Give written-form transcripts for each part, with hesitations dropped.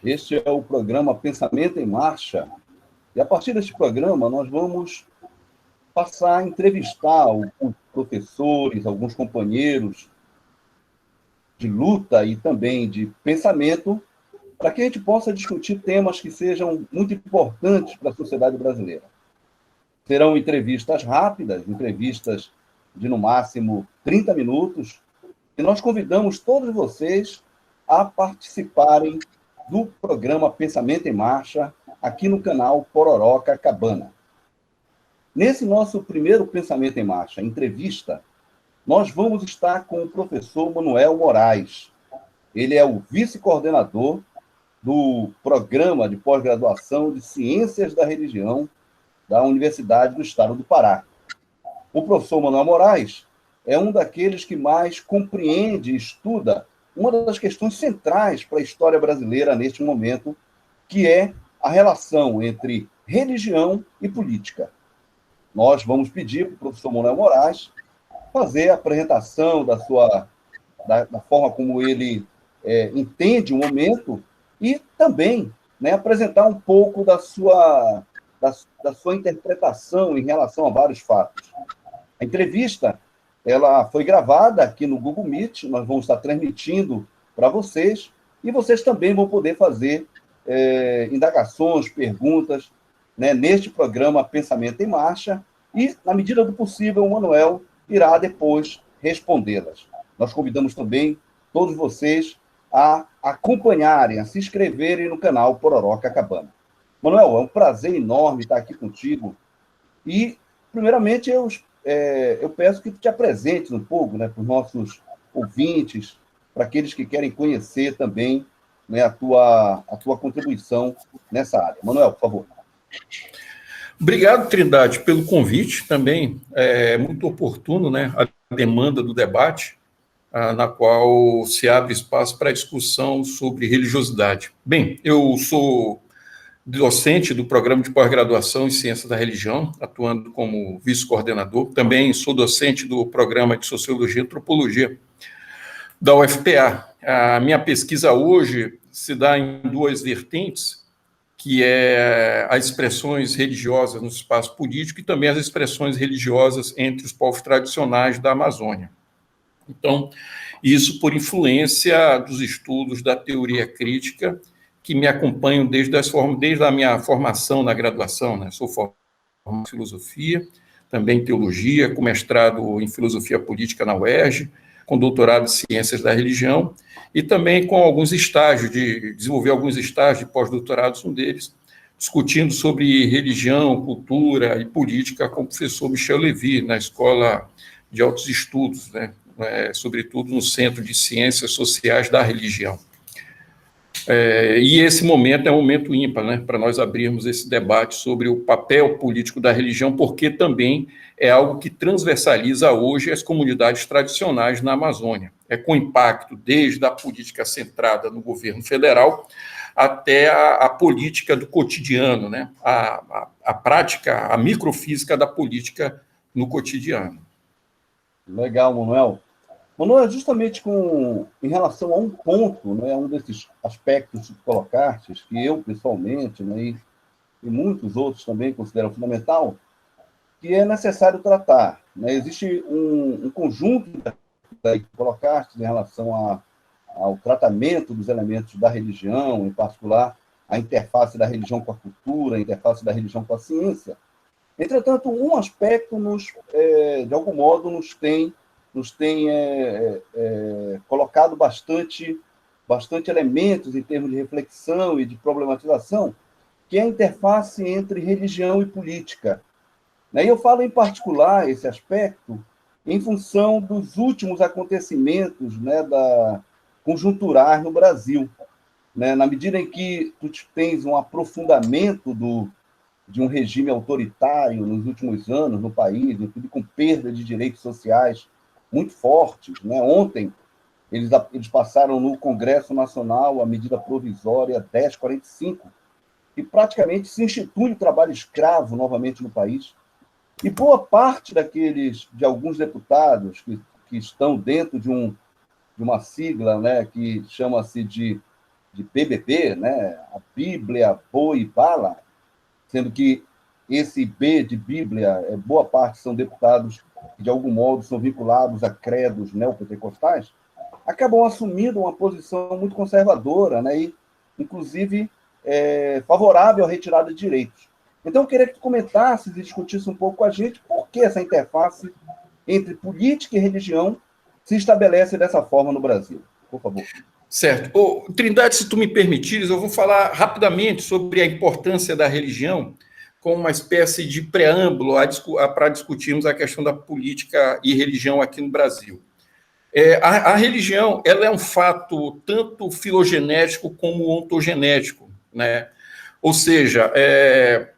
Este é o programa Pensamento em Marcha. E a partir deste programa, nós vamos passar a entrevistar alguns professores, alguns companheiros de luta e também de pensamento, para que a gente possa discutir temas que sejam muito importantes para a sociedade brasileira. Serão entrevistas rápidas, entrevistas de, no máximo, 30 minutos, e nós convidamos todos vocês a participarem do programa Pensamento em Marcha, aqui no canal Pororoca Cabana. Nesse nosso primeiro Pensamento em Marcha, entrevista, nós vamos estar com o professor Manuel Moraes. Ele é o vice-coordenador do Programa de Pós-Graduação de Ciências da Religião da Universidade do Estado do Pará. O professor Manuel Moraes é um daqueles que mais compreende e estuda uma das questões centrais para a história brasileira neste momento, que é a relação entre religião e política. Nós vamos pedir para o professor Manuel Moraes fazer a apresentação da forma como ele entende o momento e também, né, apresentar um pouco da sua interpretação em relação a vários fatos. A entrevista ela foi gravada aqui no Google Meet, nós vamos estar transmitindo para vocês, e vocês também vão poder fazer indagações, perguntas, né, neste programa Pensamento em Marcha, e, na medida do possível, o Manuel irá depois respondê-las. Nós convidamos também todos vocês a acompanharem, a se inscreverem no canal Pororoca Cabana. Manuel, é um prazer enorme estar aqui contigo. E, primeiramente, eu peço que tu te apresentes um pouco, né, para os nossos ouvintes, para aqueles que querem conhecer também, né, a tua contribuição nessa área. Manuel, por favor. Obrigado, Trindade, pelo convite. Também é muito oportuno, né, a demanda do debate, na qual se abre espaço para discussão sobre religiosidade. Bem, eu sou docente do Programa de Pós-Graduação em Ciência da Religião, atuando como vice-coordenador. Também sou docente do Programa de Sociologia e Antropologia da UFPA. A minha pesquisa hoje se dá em duas vertentes, que é as expressões religiosas no espaço político e também as expressões religiosas entre os povos tradicionais da Amazônia. Então, isso por influência dos estudos da teoria crítica, que me acompanham desde a minha formação na graduação, né? Sou formado em filosofia, também em teologia, com mestrado em filosofia política na UERJ, com doutorado em ciências da religião, e também com alguns estágios, desenvolver alguns estágios de pós-doutorados, um deles, discutindo sobre religião, cultura e política com o professor Michel Lévy, na Escola de Altos Estudos, né? Sobretudo no Centro de Ciências Sociais da Religião. E esse momento é um momento ímpar, né, para nós abrirmos esse debate sobre o papel político da religião, porque também é algo que transversaliza hoje as comunidades tradicionais na Amazônia. É com impacto desde a política centrada no governo federal até a política do cotidiano, né, a prática, a microfísica da política no cotidiano. Legal, Manuel. Manuel, justamente em relação a um ponto, né, um desses aspectos que colocaste, que eu, pessoalmente, né, e muitos outros também consideram fundamental, que é necessário tratar. Né? Existe um conjunto que colocaste em relação ao tratamento dos elementos da religião, em particular, a interface da religião com a cultura, a interface da religião com a ciência. Entretanto, um aspecto, de algum modo, nos tem colocado bastante elementos em termos de reflexão e de problematização, que é a interface entre religião e política. E eu falo, em particular, esse aspecto em função dos últimos acontecimentos, né, conjunturais no Brasil. Né? Na medida em que tu tens um aprofundamento de um regime autoritário nos últimos anos no país, inclusive com perda de direitos sociais muito fortes. Né? Ontem, eles passaram no Congresso Nacional a medida provisória 1045, que praticamente se institui o trabalho escravo novamente no país. E boa parte de alguns deputados que estão dentro de uma sigla, né, que chama-se de de BBB, né? A Bíblia, Boi e Bala, sendo que esse B de Bíblia, boa parte são deputados que, de algum modo, são vinculados a credos neopentecostais, acabam assumindo uma posição muito conservadora, né? E, inclusive, favorável à retirada de direitos. Então, eu queria que tu comentasse e discutisse um pouco com a gente por que essa interface entre política e religião se estabelece dessa forma no Brasil. Por favor. Certo. Trindade, se tu me permitires, eu vou falar rapidamente sobre a importância da religião como uma espécie de preâmbulo para discutirmos a questão da política e religião aqui no Brasil. A religião, ela é um fato tanto filogenético como ontogenético, né? Ou seja,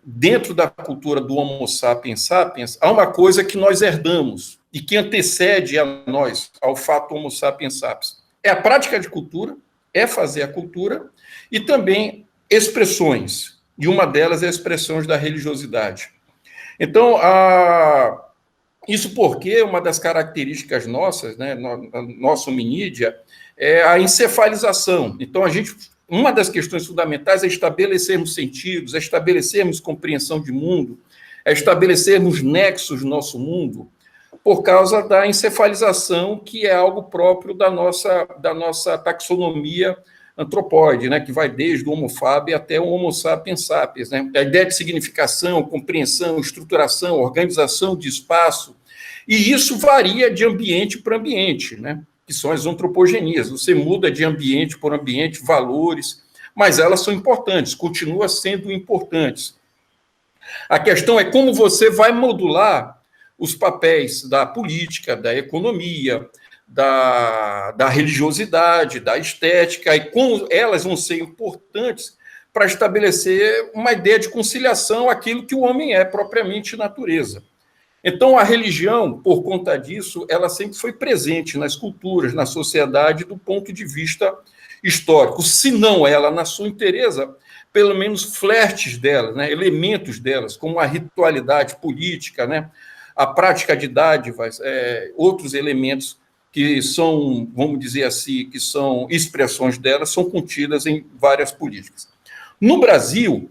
dentro da cultura do Homo sapiens sapiens, há uma coisa que nós herdamos e que antecede a nós, ao fato Homo sapiens sapiens. É a prática de cultura, é fazer a cultura, e também expressões, e uma delas é a expressão da religiosidade. Então, isso porque uma das características nossas, né, nosso hominídea, é a encefalização. Então, uma das questões fundamentais é estabelecermos sentidos, é estabelecermos compreensão de mundo, é estabelecermos nexos no nosso mundo, por causa da encefalização, que é algo próprio da nossa taxonomia antropóide, né, que vai desde o Homo faber até o Homo sapiens sapiens. Né? A ideia de significação, compreensão, estruturação, organização de espaço, e isso varia de ambiente para ambiente, né? Que são as antropogenias. Você muda de ambiente por ambiente, valores, mas elas são importantes, continuam sendo importantes. A questão é como você vai modular os papéis da política, da economia, da religiosidade, da estética, e como elas vão ser importantes para estabelecer uma ideia de conciliação àquilo que o homem é propriamente natureza. Então, a religião, por conta disso, ela sempre foi presente nas culturas, na sociedade, do ponto de vista histórico. Se não ela, na sua inteireza, pelo menos flertes delas, né, elementos delas, como a ritualidade política, né, a prática de dádivas, outros elementos que são, vamos dizer assim, que são expressões delas, são contidas em várias políticas. No Brasil,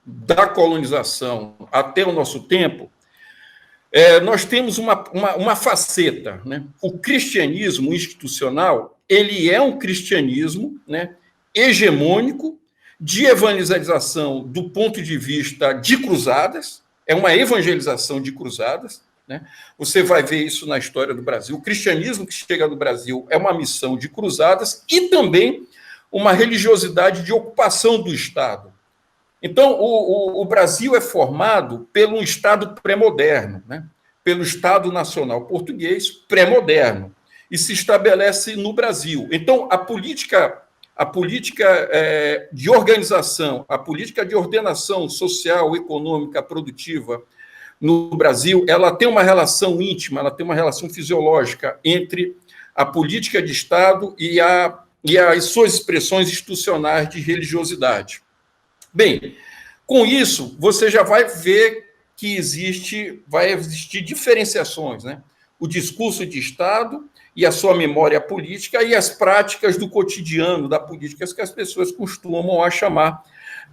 da colonização até o nosso tempo, nós temos uma faceta, né? O cristianismo institucional, ele é um cristianismo, né, hegemônico, de evangelização do ponto de vista de cruzadas, é uma evangelização de cruzadas, né? Você vai ver isso na história do Brasil. O cristianismo que chega no Brasil é uma missão de cruzadas e também uma religiosidade de ocupação do Estado. Então, o Brasil é formado pelo Estado pré-moderno, né? Pelo Estado Nacional Português pré-moderno, e se estabelece no Brasil. Então, a política de organização, a política de ordenação social, econômica, produtiva no Brasil, ela tem uma relação íntima, ela tem uma relação fisiológica entre a política de Estado e as suas expressões institucionais de religiosidade. Bem, com isso, você já vai ver que vai existir diferenciações, né? O discurso de Estado e a sua memória política e as práticas do cotidiano da política, que as pessoas costumam chamar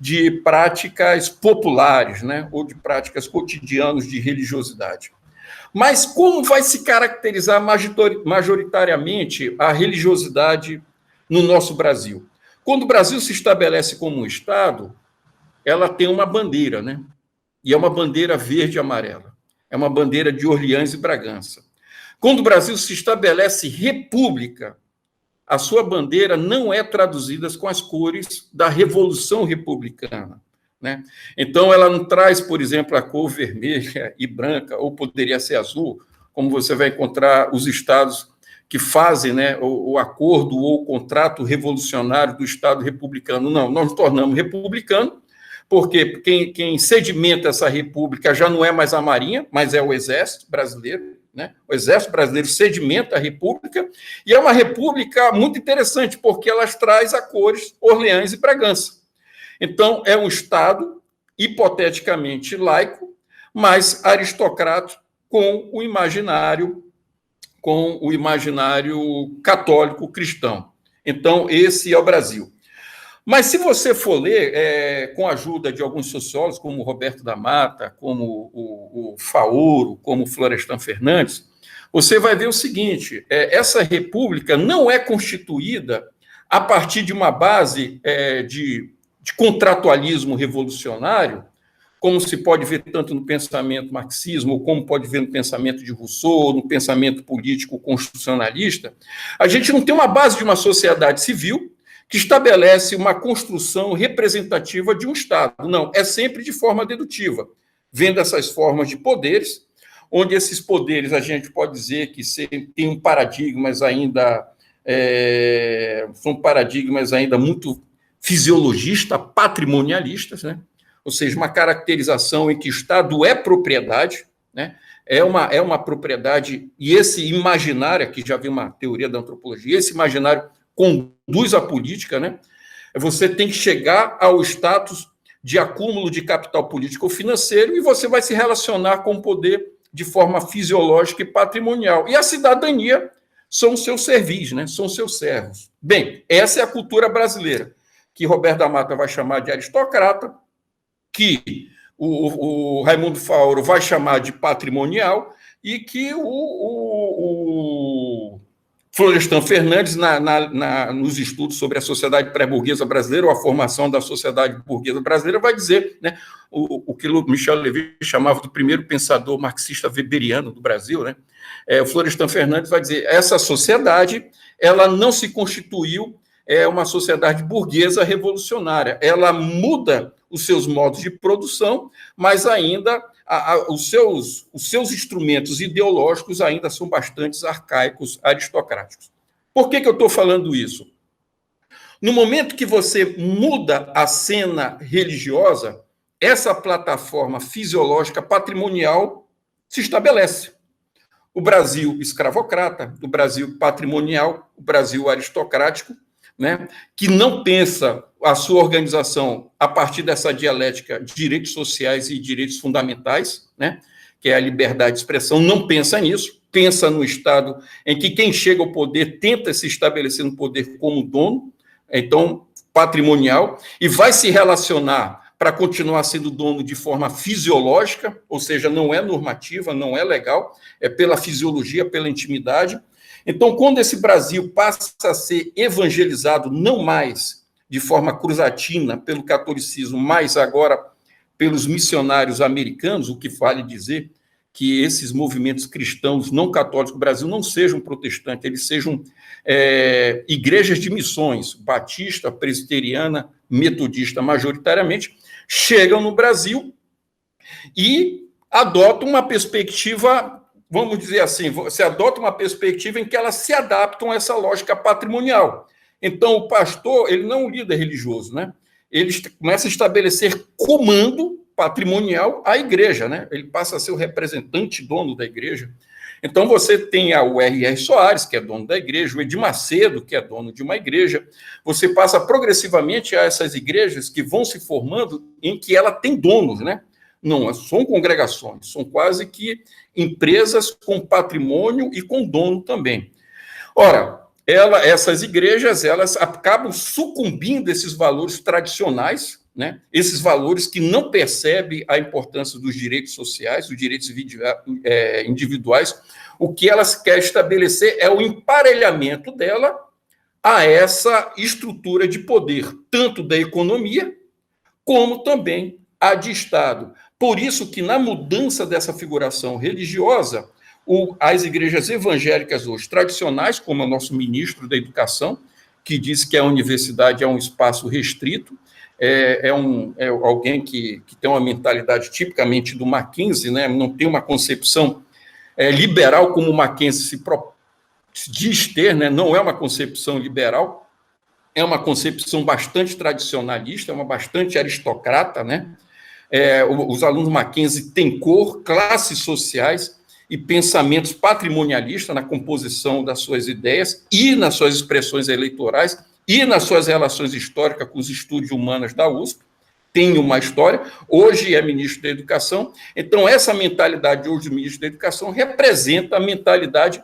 de práticas populares, né? Ou de práticas cotidianas de religiosidade. Mas como vai se caracterizar majoritariamente a religiosidade no nosso Brasil? Quando o Brasil se estabelece como um Estado, ela tem uma bandeira, né? E é uma bandeira verde e amarela. É uma bandeira de Orleans e Bragança. Quando o Brasil se estabelece república, a sua bandeira não é traduzida com as cores da Revolução Republicana, né? Então, ela não traz, por exemplo, a cor vermelha e branca, ou poderia ser azul, como você vai encontrar os estados que fazem, né, o acordo ou o contrato revolucionário do Estado republicano. Não, nós nos tornamos republicanos, porque quem sedimenta essa república já não é mais a Marinha, mas é o Exército Brasileiro, né? O Exército Brasileiro sedimenta a república, e é uma república muito interessante, porque ela traz a cores Orleans e Bragança. Então, é um Estado hipoteticamente laico, mas aristocrático com o imaginário católico cristão. Então, esse é o Brasil. Mas se você for ler, com a ajuda de alguns sociólogos, como o Roberto da Mata, como o Faoro, como o Florestan Fernandes, você vai ver o seguinte: essa república não é constituída a partir de uma base de contratualismo revolucionário, como se pode ver tanto no pensamento marxismo, ou como pode ver no pensamento de Rousseau, no pensamento político constitucionalista. A gente não tem uma base de uma sociedade civil que estabelece uma construção representativa de um Estado. Não, é sempre de forma dedutiva, vendo essas formas de poderes, onde esses poderes a gente pode dizer que tem paradigmas ainda, são paradigmas ainda muito fisiologistas, patrimonialistas, né? Ou seja, uma caracterização em que o Estado é propriedade, né? É uma propriedade, e esse imaginário, que já vi uma teoria da antropologia, esse imaginário conduz à política, né? Você tem que chegar ao status de acúmulo de capital político ou financeiro e você vai se relacionar com o poder de forma fisiológica e patrimonial. E a cidadania são os seus servis, né? São os seus servos. Bem, essa é a cultura brasileira, que Roberto da Mata vai chamar de aristocrata, que o Raimundo Faoro vai chamar de patrimonial e que o Florestan Fernandes, nos estudos sobre a sociedade pré-burguesa brasileira, ou a formação da sociedade burguesa brasileira, vai dizer, né, o que Michel Levy chamava do primeiro pensador marxista weberiano do Brasil, né? O Florestan Fernandes vai dizer: essa sociedade ela não se constituiu uma sociedade burguesa revolucionária, ela muda os seus modos de produção, mas ainda os seus instrumentos ideológicos ainda são bastante arcaicos, aristocráticos. Por que eu estou falando isso? No momento que você muda a cena religiosa, essa plataforma fisiológica patrimonial se estabelece. O Brasil escravocrata, o Brasil patrimonial, o Brasil aristocrático, né, que não pensa a sua organização a partir dessa dialética de direitos sociais e direitos fundamentais, né, que é a liberdade de expressão, não pensa nisso, pensa no Estado em que quem chega ao poder tenta se estabelecer no poder como dono, então, patrimonial, e vai se relacionar para continuar sendo dono de forma fisiológica, ou seja, não é normativa, não é legal, é pela fisiologia, pela intimidade. Então, quando esse Brasil passa a ser evangelizado, não mais de forma cruzatina pelo catolicismo, mas agora pelos missionários americanos, o que vale dizer que esses movimentos cristãos não católicos do Brasil não sejam protestantes, eles sejam igrejas de missões, batista, presbiteriana, metodista, majoritariamente, chegam no Brasil e adotam uma perspectiva, vamos dizer assim, você adota uma perspectiva em que elas se adaptam a essa lógica patrimonial. Então, o pastor, ele não é um líder religioso, né? Ele começa a estabelecer comando patrimonial à igreja, né? Ele passa a ser o representante dono da igreja. Então, você tem o R.R. Soares, que é dono da igreja, o Edir Macedo, que é dono de uma igreja. Você passa progressivamente a essas igrejas que vão se formando em que ela tem donos, né? Não, são congregações, são quase que empresas com patrimônio e com dono também. Ora, essas igrejas, elas acabam sucumbindo a esses valores tradicionais, né? Esses valores que não percebem a importância dos direitos sociais, dos direitos individuais. O que elas querem estabelecer é o emparelhamento dela a essa estrutura de poder, tanto da economia, como também a de Estado. Por isso que, na mudança dessa figuração religiosa, as igrejas evangélicas hoje tradicionais, como o nosso ministro da Educação, que diz que a universidade é um espaço restrito, é alguém que tem uma mentalidade tipicamente do Mackenzie, né? Não tem uma concepção liberal como o Mackenzie se diz ter, né? Não é uma concepção liberal, é uma concepção bastante tradicionalista, bastante aristocrata, né? Os alunos Mackenzie têm cor, classes sociais e pensamentos patrimonialistas na composição das suas ideias e nas suas expressões eleitorais e nas suas relações históricas com os estudos humanos da USP. Tem uma história, hoje é ministro da Educação, então essa mentalidade hoje do ministro da Educação representa a mentalidade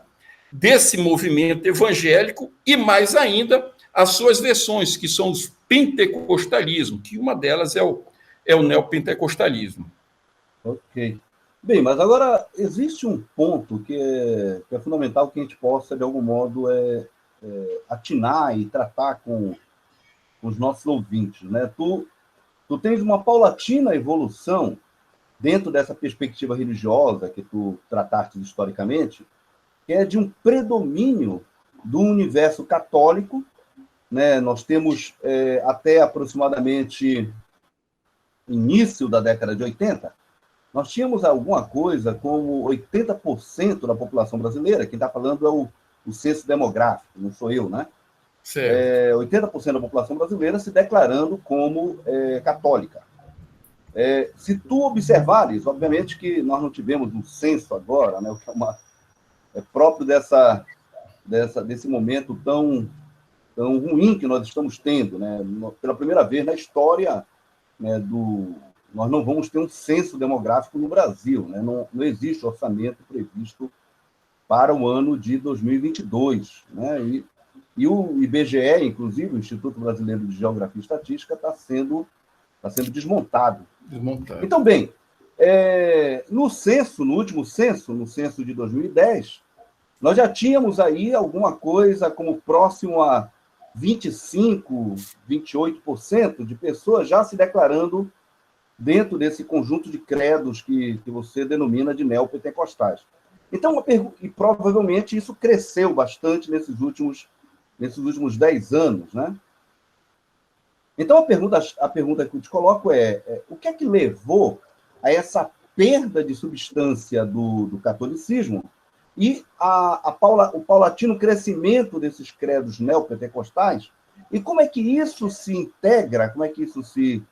desse movimento evangélico e, mais ainda, as suas versões, que são os pentecostalismos, que uma delas é o neopentecostalismo. Ok. Bem, mas agora existe um ponto que é fundamental que a gente possa, de algum modo, atinar e tratar com os nossos ouvintes, né? Tu tens uma paulatina evolução dentro dessa perspectiva religiosa que tu trataste historicamente, que é de um predomínio do universo católico, né? Nós temos até aproximadamente início da década de 80, nós tínhamos alguma coisa como 80% da população brasileira, quem está falando é o censo demográfico, não sou eu, né? 80% da população brasileira se declarando como católica. Se tu observares, obviamente que nós não tivemos um censo agora, né, o que é próprio desse momento tão ruim que nós estamos tendo, né? Pela primeira vez na história, né, nós não vamos ter um censo demográfico no Brasil, né? Não existe orçamento previsto para o ano de 2022, né? E o IBGE, inclusive, o Instituto Brasileiro de Geografia e Estatística, está sendo desmontado. Então, bem, no último censo, no censo de 2010, nós já tínhamos aí alguma coisa como próximo a 25%, 28% de pessoas já se declarando dentro desse conjunto de credos que você denomina de neopentecostais. Então, e provavelmente isso cresceu bastante nesses últimos 10 anos, né? Então, a pergunta que eu te coloco o que é que levou a essa perda de substância do catolicismo e o paulatino crescimento desses credos neopentecostais, e como é que isso se integra, como é que isso se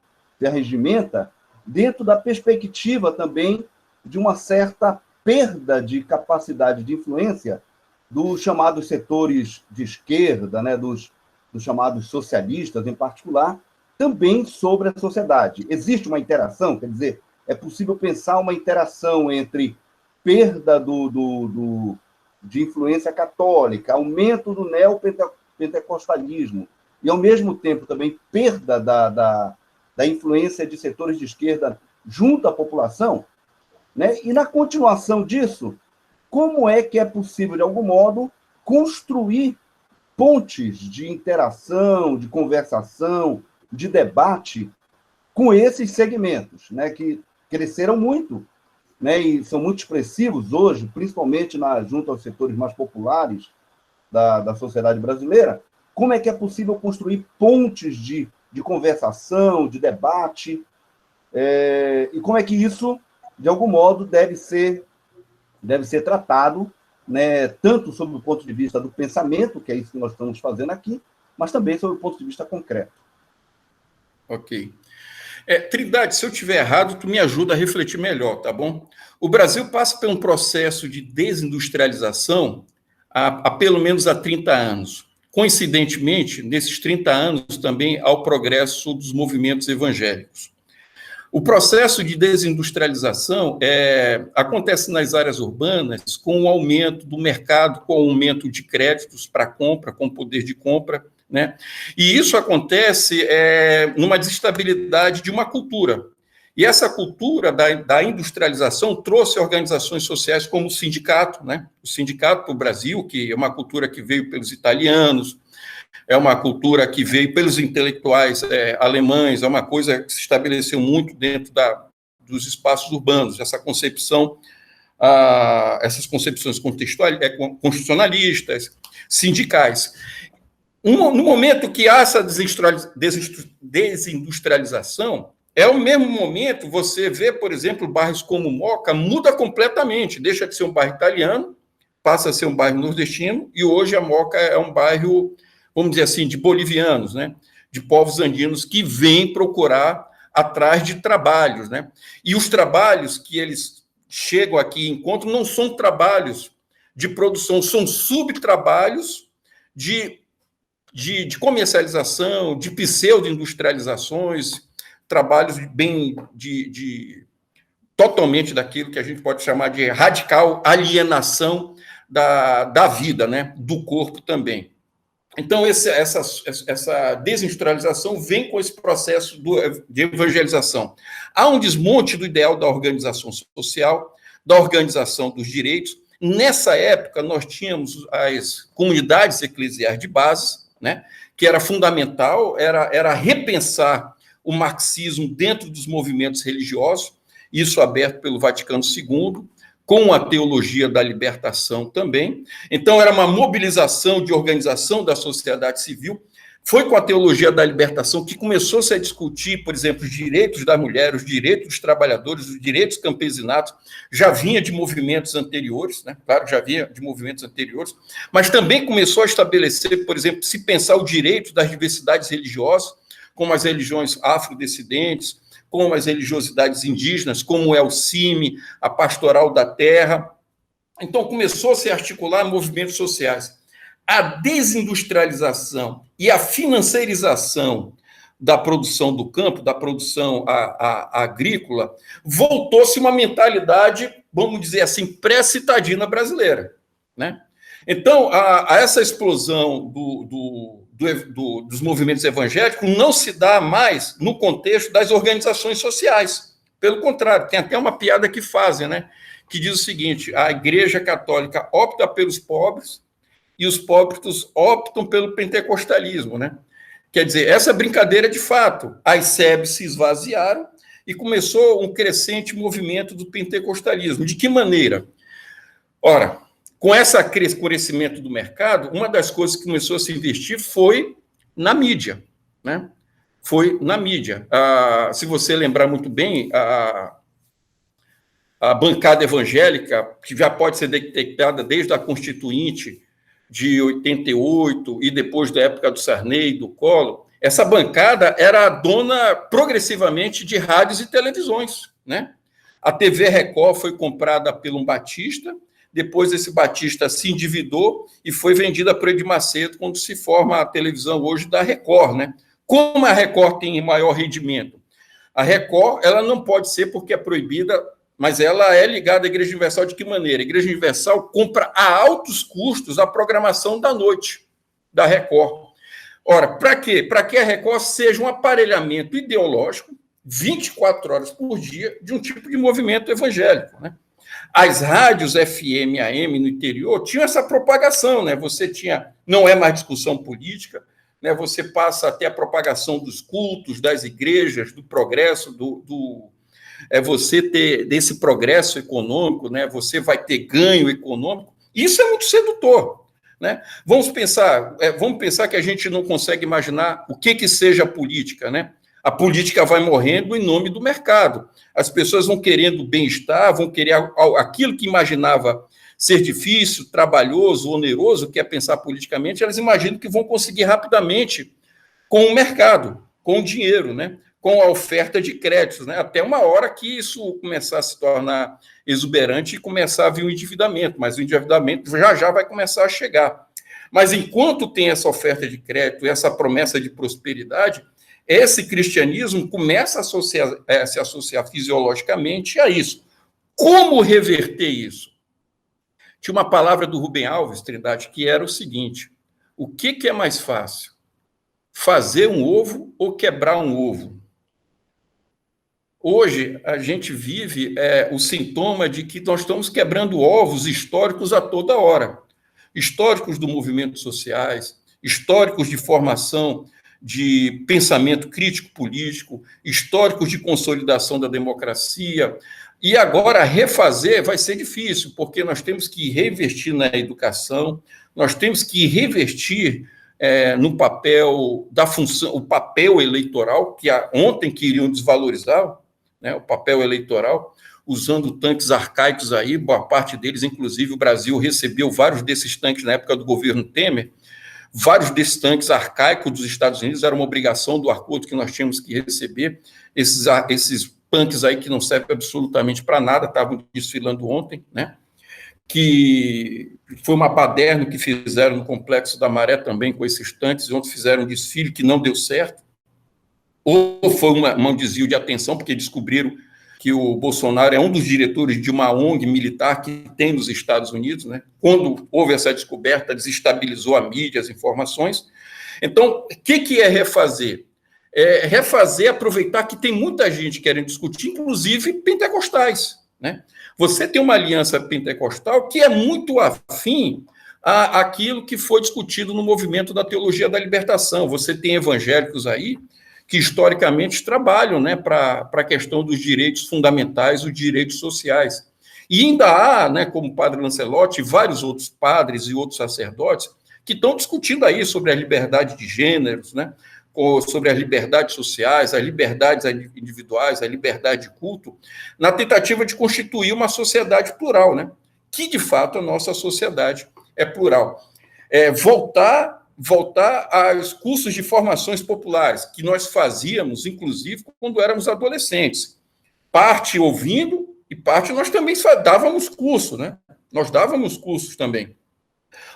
arregimenta dentro da perspectiva também de uma certa perda de capacidade de influência dos chamados setores de esquerda, né, dos chamados socialistas em particular, também sobre a sociedade. Existe uma interação, quer dizer, é possível pensar uma interação entre perda de influência católica, aumento do neopentecostalismo e, ao mesmo tempo, também perda da influência de setores de esquerda junto à população, né? E, na continuação disso, como é que é possível, de algum modo, construir pontes de interação, de conversação, de debate com esses segmentos, né, que cresceram muito, né, e são muito expressivos hoje, principalmente junto aos setores mais populares da sociedade brasileira. Como é que é possível construir pontes de conversação, de debate, e como é que isso, de algum modo, deve ser tratado, né, tanto sob o ponto de vista do pensamento, que é isso que nós estamos fazendo aqui, mas também sob o ponto de vista concreto. Ok. Trindade, se eu estiver errado, tu me ajuda a refletir melhor, tá bom? O Brasil passa por um processo de desindustrialização há pelo menos 30 anos. Coincidentemente, nesses 30 anos também há o progresso dos movimentos evangélicos. O processo de desindustrialização acontece nas áreas urbanas com o aumento do mercado, com o aumento de créditos para compra, com poder de compra, né? E isso acontece numa desestabilidade de uma cultura. E essa cultura da industrialização trouxe organizações sociais como o sindicato, né? O Sindicato do Brasil, que é uma cultura que veio pelos italianos, é uma cultura que veio pelos intelectuais alemães, é uma coisa que se estabeleceu muito dentro dos espaços urbanos, essas concepções constitucionalistas, sindicais. No momento que há essa desindustrialização, é o mesmo momento você vê, por exemplo, bairros como Moca muda completamente, deixa de ser um bairro italiano, passa a ser um bairro nordestino, e hoje a Moca é um bairro, vamos dizer assim, de bolivianos, né? De povos andinos que vêm procurar atrás de trabalhos, né? E os trabalhos que eles chegam aqui e encontram não são trabalhos de produção, são subtrabalhos de comercialização, de pseudo-industrializações, trabalhos totalmente daquilo que a gente pode chamar de radical alienação da vida, né? Do corpo também. Então, essa desindustrialização vem com esse processo de evangelização. Há um desmonte do ideal da organização social, da organização dos direitos. Nessa época, nós tínhamos as comunidades eclesiais de base, né, que era fundamental, era repensar o marxismo dentro dos movimentos religiosos, isso aberto pelo Vaticano II, com a teologia da libertação também. Então, era uma mobilização de organização da sociedade civil. Foi com a teologia da libertação que começou-se a discutir, por exemplo, os direitos da mulher, os direitos dos trabalhadores, os direitos campesinatos. Já vinha de movimentos anteriores, né? Claro, já vinha de movimentos anteriores, mas também começou a estabelecer, por exemplo, se pensar o direito das diversidades religiosas, como as religiões afrodescendentes, como as religiosidades indígenas, como é o CIMI, a Pastoral da Terra. Então, começou a se articular movimentos sociais. A desindustrialização e a financeirização da produção do campo, da produção agrícola, voltou-se uma mentalidade, vamos dizer assim, pré-citadina brasileira, né? Então, a essa explosão dos movimentos evangélicos não se dá mais no contexto das organizações sociais. Pelo contrário, tem até uma piada que fazem, né? Que diz o seguinte: a Igreja Católica opta pelos pobres e os pobres optam pelo pentecostalismo, né? Quer dizer, essa brincadeira de fato. As SEBs se esvaziaram e começou um crescente movimento do pentecostalismo. De que maneira? Ora, com esse crescimento do mercado, uma das coisas que começou a se investir foi na mídia, né? Foi na mídia. Se você lembrar muito bem, a bancada evangélica, que já pode ser detectada desde a Constituinte de 88 e depois da época do Sarney, do Collor, essa bancada era dona progressivamente de rádios e televisões, né? A TV Record foi comprada por um Batista. Depois esse Batista se endividou e foi vendida para o Edir Macedo, quando se forma a televisão hoje da Record, né? Como a Record tem maior rendimento? A Record, ela não pode ser porque é proibida, mas ela é ligada à Igreja Universal de que maneira? A Igreja Universal compra a altos custos a programação da noite da Record. Ora, para quê? Para que a Record seja um aparelhamento ideológico 24 horas por dia de um tipo de movimento evangélico, né? As rádios FM, AM no interior tinham essa propagação, né? Você tinha, não é mais discussão política, né? Você passa até a propagação dos cultos, das igrejas, do progresso, você ter desse progresso econômico, né? Você vai ter ganho econômico. Isso é muito sedutor, né? Vamos pensar que a gente não consegue imaginar o que seja a política, né? A política vai morrendo em nome do mercado. As pessoas vão querendo bem-estar, vão querer aquilo que imaginava ser difícil, trabalhoso, oneroso, que é pensar politicamente, elas imaginam que vão conseguir rapidamente com o mercado, com o dinheiro, né? Com a oferta de créditos, né? Até uma hora que isso começar a se tornar exuberante e começar a vir o endividamento, mas o endividamento já vai começar a chegar. Mas enquanto tem essa oferta de crédito, essa promessa de prosperidade, esse cristianismo começa a se associar fisiologicamente a isso. Como reverter isso? Tinha uma palavra do Rubem Alves, Trindade, que era o seguinte: o que é mais fácil? Fazer um ovo ou quebrar um ovo? Hoje, a gente vive o sintoma de que nós estamos quebrando ovos históricos a toda hora. Históricos do movimento sociais, históricos de formação de pensamento crítico político, históricos de consolidação da democracia. E agora refazer vai ser difícil, porque nós temos que reinvestir na educação, nós temos que reinvestir no papel da função, o papel eleitoral, que ontem queriam desvalorizar, né, o papel eleitoral, usando tanques arcaicos aí, boa parte deles, inclusive o Brasil recebeu vários desses tanques na época do governo Temer. Vários desses tanques arcaicos dos Estados Unidos eram uma obrigação do acordo que nós tínhamos que receber. Esses tanques aí que não servem absolutamente para nada, estavam desfilando ontem, né? Que foi uma baderna que fizeram no Complexo da Maré também com esses tanques, ontem fizeram um desfile que não deu certo, ou foi um desvio de atenção, porque descobriram que o Bolsonaro é um dos diretores de uma ONG militar que tem nos Estados Unidos, né? Quando houve essa descoberta, desestabilizou a mídia, as informações. Então, o que é refazer? É refazer, aproveitar que tem muita gente querendo discutir, inclusive pentecostais, né? Você tem uma aliança pentecostal que é muito afim àquilo que foi discutido no movimento da teologia da libertação. Você tem evangélicos aí que historicamente trabalham, né, para a questão dos direitos fundamentais, os direitos sociais. E ainda há, né, como o padre Lancelotti, vários outros padres e outros sacerdotes que estão discutindo aí sobre a liberdade de gêneros, né, sobre as liberdades sociais, as liberdades individuais, a liberdade de culto, na tentativa de constituir uma sociedade plural, né, que, de fato, a nossa sociedade é plural. Voltar aos cursos de formações populares, que nós fazíamos, inclusive, quando éramos adolescentes. Parte ouvindo e parte nós também dávamos curso, né? Nós dávamos cursos também.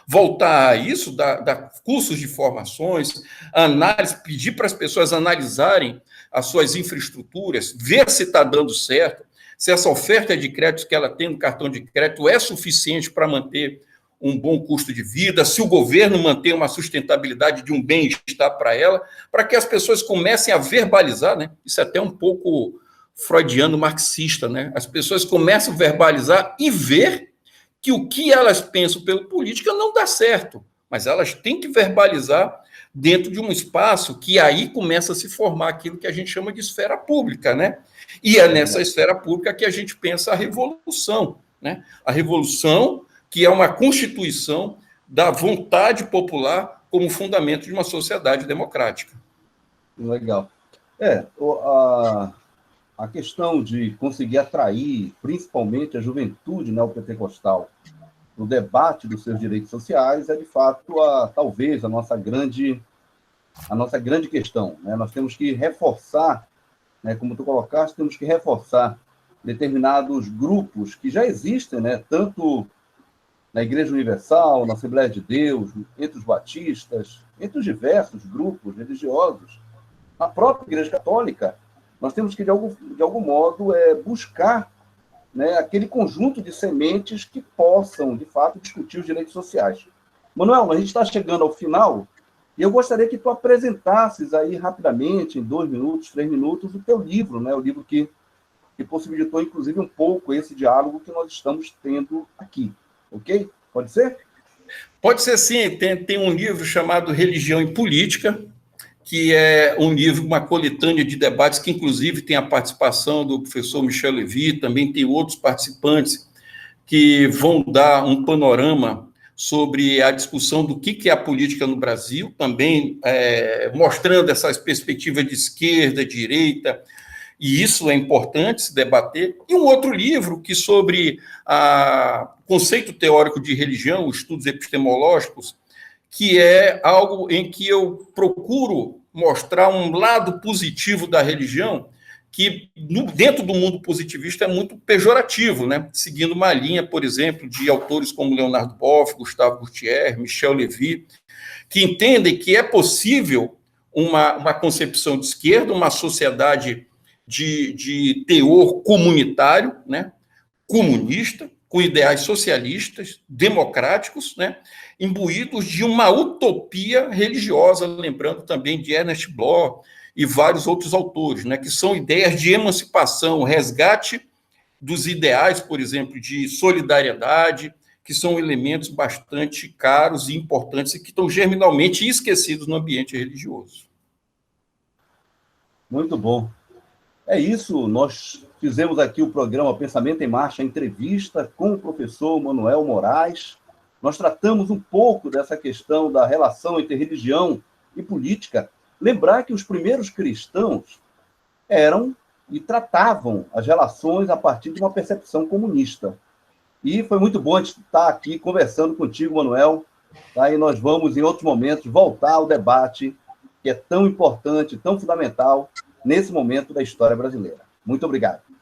Voltar a isso, dar cursos de formações, análise, pedir para as pessoas analisarem as suas infraestruturas, ver se está dando certo, se essa oferta de créditos que ela tem no cartão de crédito é suficiente para manter um bom custo de vida, se o governo mantém uma sustentabilidade de um bem-estar para ela, para que as pessoas comecem a verbalizar, né? Isso é até um pouco freudiano marxista, né? As pessoas começam a verbalizar e ver que o que elas pensam pela política não dá certo, mas elas têm que verbalizar dentro de um espaço que aí começa a se formar aquilo que a gente chama de esfera pública, né? E é nessa esfera pública que a gente pensa a revolução, né? A revolução que é uma constituição da vontade popular como fundamento de uma sociedade democrática. Legal. A questão de conseguir atrair, principalmente a juventude neopentecostal, no debate dos seus direitos sociais, é, de fato, talvez a nossa grande questão, né? Nós temos que reforçar, né, como tu colocaste, temos que reforçar determinados grupos que já existem, né, tanto na Igreja Universal, na Assembleia de Deus, entre os batistas, entre os diversos grupos religiosos, na própria Igreja Católica. Nós temos que, de algum modo, buscar, né, aquele conjunto de sementes que possam, de fato, discutir os direitos sociais. Manuel, a gente está chegando ao final e eu gostaria que tu apresentasses aí rapidamente, em 2 minutos, 3 minutos, o teu livro, né, o livro que possibilitou, inclusive, um pouco esse diálogo que nós estamos tendo aqui. Ok? Pode ser? Pode ser, sim. Tem um livro chamado Religião e Política, que é um livro, uma coletânea de debates, que inclusive tem a participação do professor Michel Levy, também tem outros participantes que vão dar um panorama sobre a discussão do que é a política no Brasil, também mostrando essas perspectivas de esquerda, direita, e isso é importante se debater. E um outro livro que sobre o conceito teórico de religião, os estudos epistemológicos, que é algo em que eu procuro mostrar um lado positivo da religião, que dentro do mundo positivista é muito pejorativo, né? Seguindo uma linha, por exemplo, de autores como Leonardo Boff, Gustavo Gutierrez, Michel Levy, que entendem que é possível uma concepção de esquerda, uma sociedade de teor comunitário, né? Comunista, com ideais socialistas, democráticos, né, imbuídos de uma utopia religiosa, lembrando também de Ernest Bloch e vários outros autores, né, que são ideias de emancipação, resgate dos ideais, por exemplo, de solidariedade, que são elementos bastante caros e importantes e que estão germinalmente esquecidos no ambiente religioso. Muito bom. É isso, nós fizemos aqui o programa Pensamento em Marcha, a entrevista com o professor Manuel Moraes. Nós tratamos um pouco dessa questão da relação entre religião e política. Lembrar que os primeiros cristãos eram e tratavam as relações a partir de uma percepção comunista. E foi muito bom estar aqui conversando contigo, Manuel. Tá? E nós vamos, em outros momentos, voltar ao debate que é tão importante, tão fundamental, nesse momento da história brasileira. Muito obrigado.